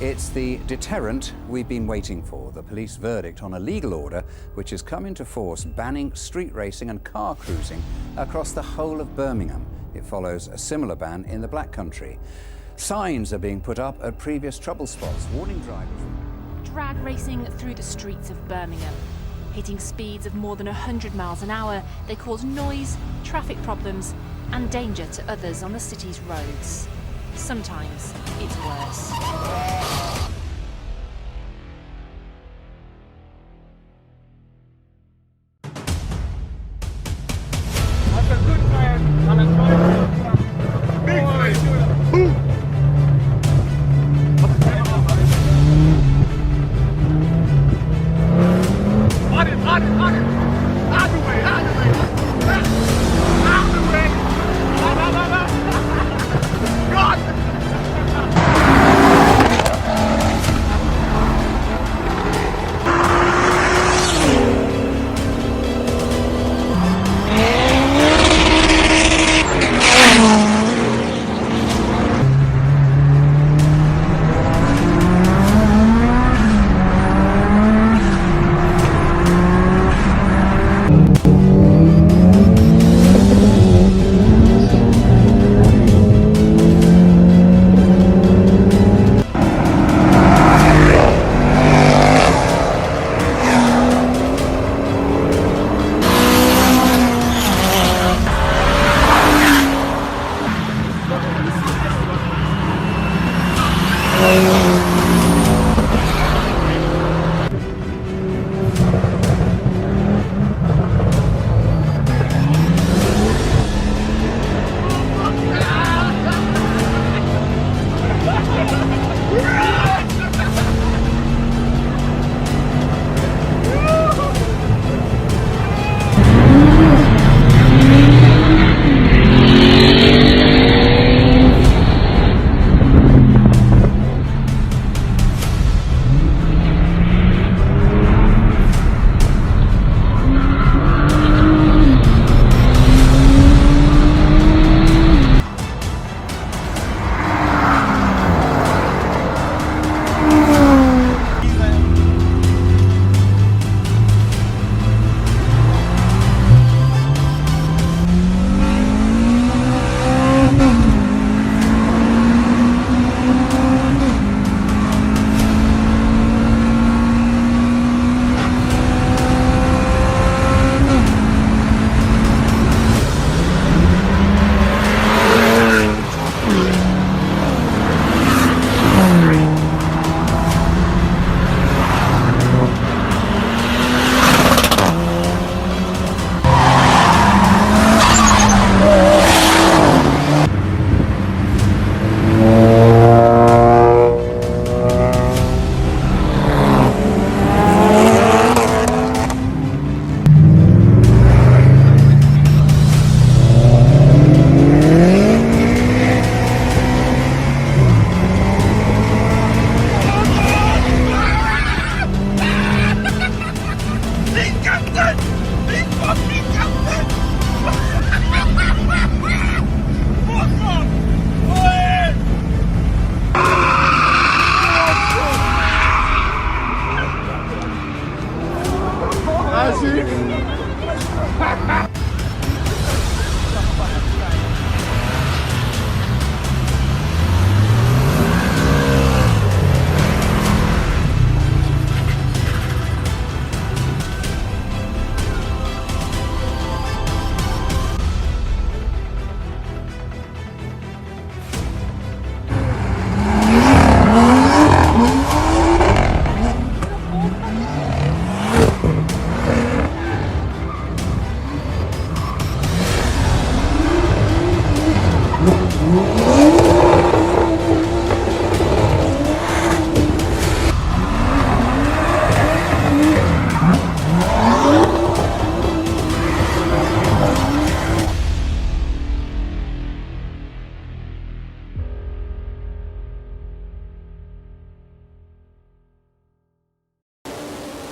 It's the deterrent we've been waiting for, the police verdict on a legal order which has come into force banning street racing and car cruising across the whole of Birmingham. It follows a similar ban in the Black Country. Signs are being put up at previous trouble spots, warning drivers. Drag racing through the streets of Birmingham. Hitting speeds of more than 100 miles an hour, they cause noise, traffic problems and danger to others on the city's roads. Sometimes it's worse. That's a good plan. And a try. Big boy. Boom. On it. Out of the way. Out of the way. God.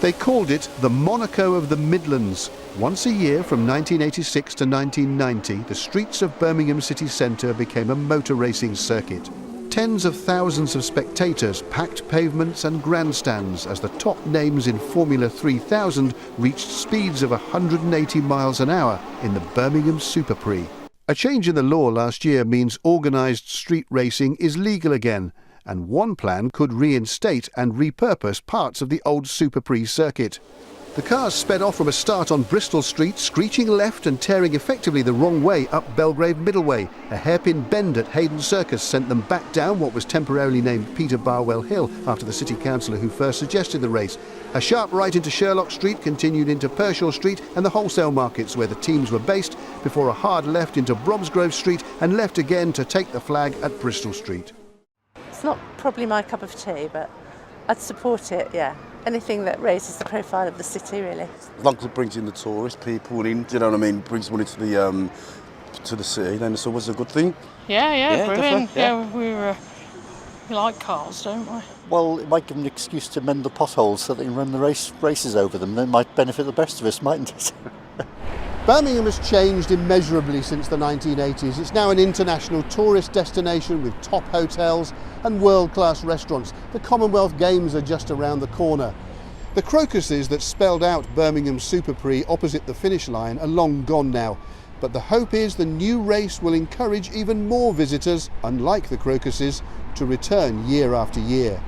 They called it the Monaco of the Midlands. Once a year from 1986 to 1990, the streets of Birmingham city centre became a motor racing circuit. Tens of thousands of spectators packed pavements and grandstands as the top names in Formula 3000 reached speeds of 180 miles an hour in the Birmingham Super Prix. A change in the law last year means organised street racing is legal again, and one plan could reinstate and repurpose parts of the old Super Prix circuit. The cars sped off from a start on Bristol Street, screeching left and tearing effectively the wrong way up Belgrave Middleway. A hairpin bend at Hayden Circus sent them back down what was temporarily named Peter Barwell Hill after the city councillor who first suggested the race. A sharp right into Sherlock Street continued into Pershaw Street and the wholesale markets where the teams were based, before a hard left into Bromsgrove Street and left again to take the flag at Bristol Street. It's not probably my cup of tea, but I'd support it, yeah. Anything that raises the profile of the city, really. As long as it brings in the tourist people in, do you know what I mean? Brings money to the city, then it's always a good thing. Yeah, brilliant. Yeah, we like cars, don't we? Well, it might give them an excuse to mend the potholes so they can run the races over them. That might benefit the best of us, mightn't it? Birmingham has changed immeasurably since the 1980s. It's now an international tourist destination with top hotels and world-class restaurants. The Commonwealth Games are just around the corner. The crocuses that spelled out Birmingham Super Prix opposite the finish line are long gone now. But the hope is the new race will encourage even more visitors, unlike the crocuses, to return year after year.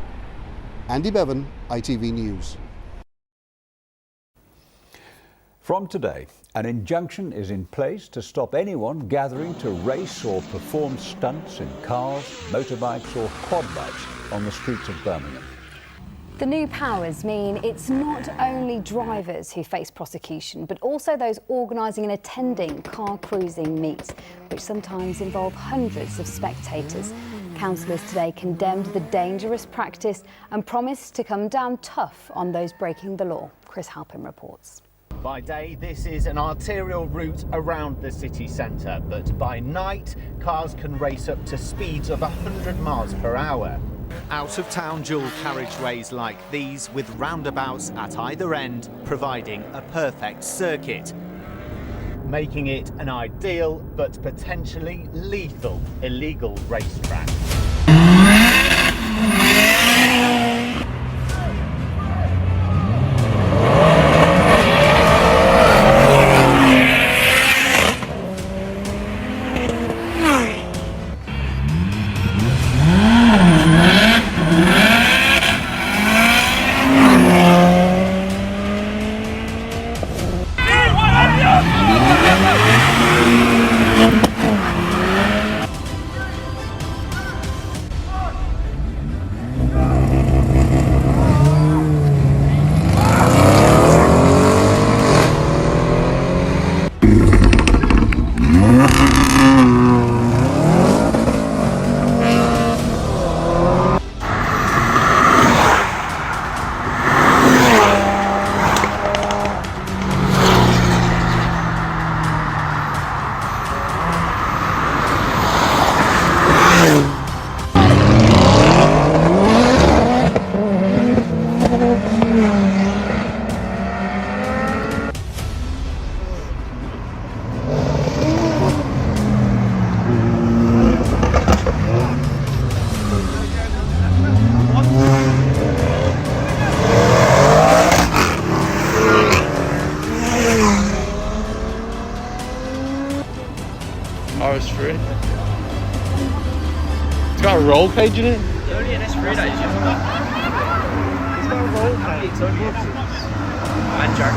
Andy Bevan, ITV News. From today, an injunction is in place to stop anyone gathering to race or perform stunts in cars, motorbikes or quad bikes on the streets of Birmingham. The new powers mean it's not only drivers who face prosecution, but also those organising and attending car cruising meets, which sometimes involve hundreds of spectators. Councillors today condemned the dangerous practice and promised to come down tough on those breaking the law. Chris Halpin reports. By day, this is an arterial route around the city centre, but by night, cars can race up to speeds of 100 miles per hour. Out-of-town dual carriageways like these, with roundabouts at either end, providing a perfect circuit, making it an ideal but potentially lethal illegal racetrack. RS3. It's got a roll cage in it. The only NS3 that is using that. It's got a roll cage. It's only and jack.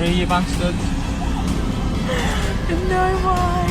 Free, you bastards. No way.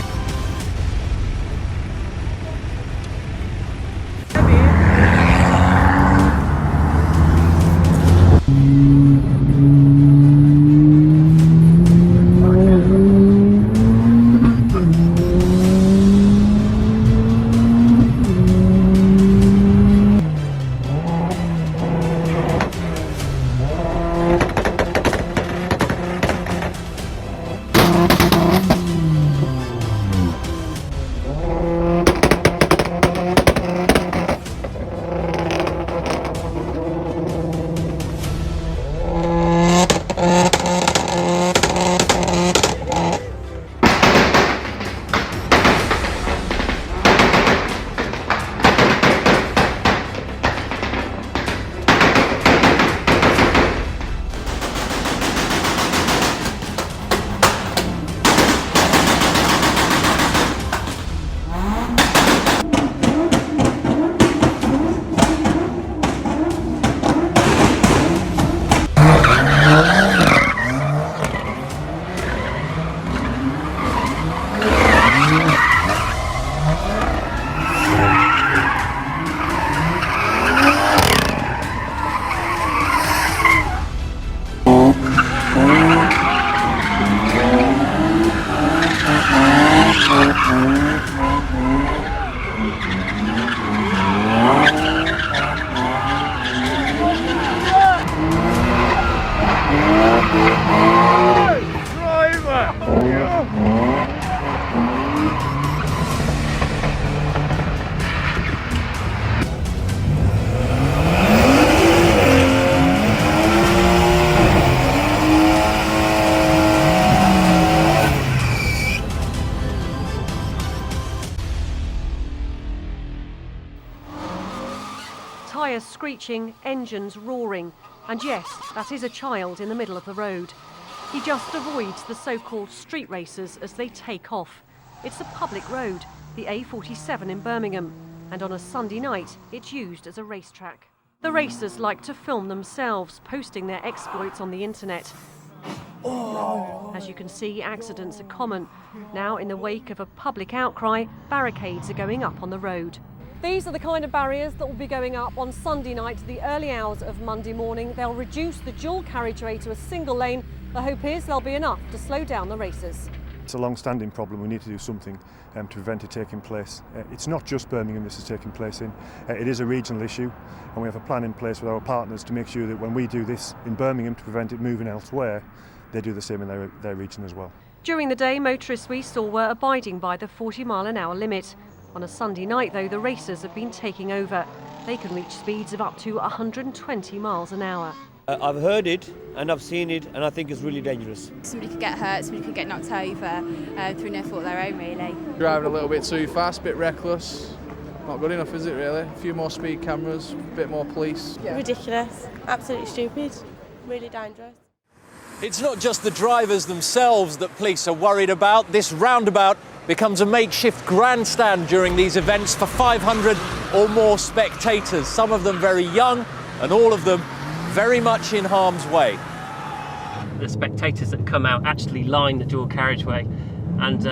Tyres screeching, engines roaring, and yes, that is a child in the middle of the road. He just avoids the so-called street racers as they take off. It's a public road, the A47 in Birmingham, and on a Sunday night, it's used as a racetrack. The racers like to film themselves, posting their exploits on the internet. As you can see, accidents are common. Now, in the wake of a public outcry, barricades are going up on the road. These are the kind of barriers that will be going up on Sunday night to the early hours of Monday morning. They'll reduce the dual carriageway to a single lane. The hope is there'll be enough to slow down the racers. It's a long-standing problem. We need to do something to prevent it taking place. It's not just Birmingham this is taking place in. It is a regional issue, and we have a plan in place with our partners to make sure that when we do this in Birmingham to prevent it moving elsewhere, they do the same in their region as well. During the day, motorists we saw were abiding by the 40-mile-an-hour limit. On a Sunday night, though, the racers have been taking over. They can reach speeds of up to 120 miles an hour. I've heard it and I've seen it, and I think it's really dangerous. Somebody could get hurt, somebody could get knocked over through no fault of their own, really. Driving a little bit too fast, a bit reckless. Not good enough, is it, really? A few more speed cameras, a bit more police. Yeah. Ridiculous, absolutely stupid, really dangerous. It's not just the drivers themselves that police are worried about. This roundabout becomes a makeshift grandstand during these events for 500 or more spectators, some of them very young and all of them very much in harm's way. The spectators that come out actually line the dual carriageway, and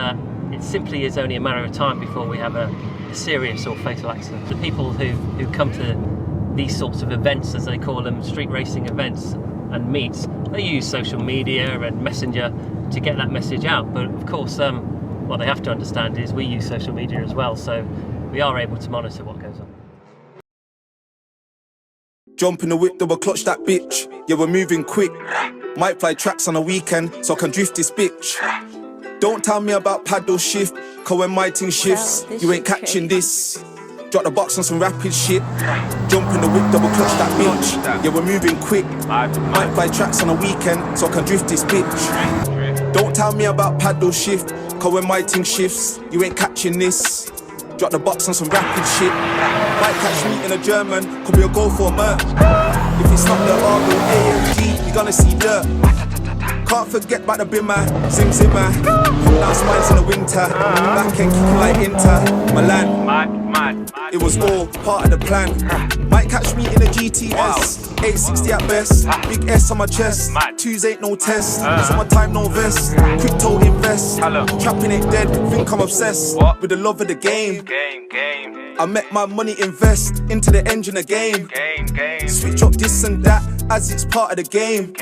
it simply is only a matter of time before we have a serious or fatal accident. The people who come to these sorts of events, as they call them, street racing events and meets, they use social media and Messenger to get that message out. But of course, what they have to understand is we use social media as well, so we are able to monitor what goes on. Jump in the whip, double clutch that bitch. Yeah, we're moving quick. Might fly tracks on a weekend, so I can drift this bitch. Don't tell me about paddle shift, cause when my team shifts, you ain't catching this. Drop the box on some rapid shit. Jump in the whip, double clutch that bitch. Yeah, we're moving quick. Might fly tracks on a weekend, so I can drift this bitch. Don't tell me about paddle shift, cause when my team shifts, you ain't catching this. Drop the box on some rapid shit. Might catch me in a German, could be a goal for a merc. If it's not the R or AMG, you're gonna see dirt. Can't forget about the bimmer, Zim Zimmer. Come down Spines in the winter, back end kicking like Inter, Milan. It It was all part of the plan. Might catch me in a GTS, 860 at best. Big S on my chest. Twos ain't no test. Summertime no vest. Crypto invest. Trapping ain't dead. Think I'm obsessed with the love of the game. I met my money invest into the engine of game. Switch up this and that as it's part of the game.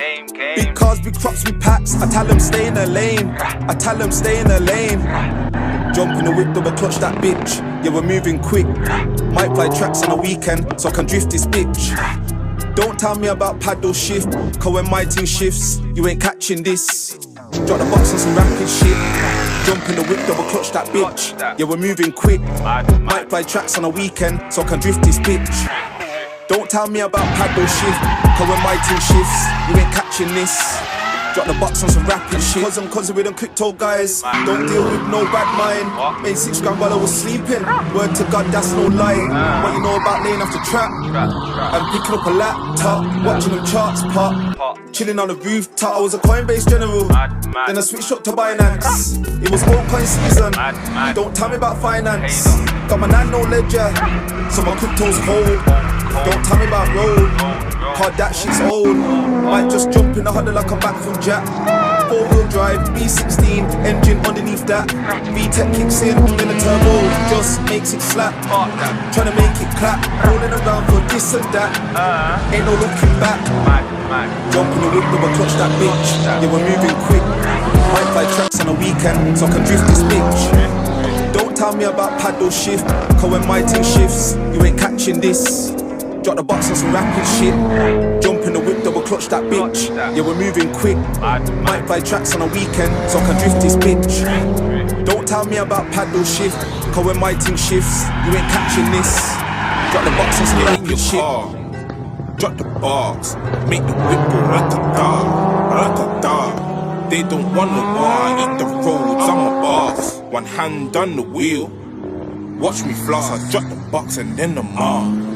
Big cars, big crops, big packs. I tell them stay in the lane. I tell them stay in the lane. Jump in the whip, double clutch that bitch. Yeah, we're moving quick. Might fly tracks on the weekend, so I can drift this bitch. Don't tell me about paddle shift, cause when my team shifts, you ain't catching this. Drop the box on some rapid shit. Jump in the whip, double clutch that bitch. Yeah, we're moving quick. Might fly tracks on a weekend, so I can drift this bitch. Don't tell me about paddle shift, cause when my team shifts, you ain't catching this. Drop the box on some rapid shit. Cause I'm cousin with them crypto guys. Don't deal with no bad mind. Made 6 grand while I was sleeping. Word to God, that's no lie. What you know about laying off the trap? I'm picking up a laptop, watching them charts pop. Chilling on the rooftop. I was a Coinbase general. Then I switched up to Binance. It was altcoin season. Don't tell me about finance. Got my nano ledger, so my crypto's hold. Don't tell me about road, cause that shit's old. Might just jump in the huddle like I'm back from Jack. 4-wheel drive, B16, engine underneath that. V-Tech kicks in, then the turbo just makes it slap. Tryna make it clap, rolling around for this and that. Ain't no looking back. Jump in the whip, double clutch that bitch. Yeah, we're moving quick. Might fly tracks on a weekend, so I can drift this bitch. Don't tell me about paddle shift, cause when my team shifts, you ain't catching this. Drop the box on some rapid shit. Jump in the whip, double clutch that bitch. Yeah, we're moving quick. Might fly tracks on a weekend, so I can drift this bitch. Don't tell me about paddle shift, cause when my team shifts, you ain't catching this. Drop the box on some rapid shit. Drop the box, make the whip go rakata, rakata. They don't want no war, I eat the roads, I'm a boss. One hand on the wheel, watch me floss. I drop the box and then the mark.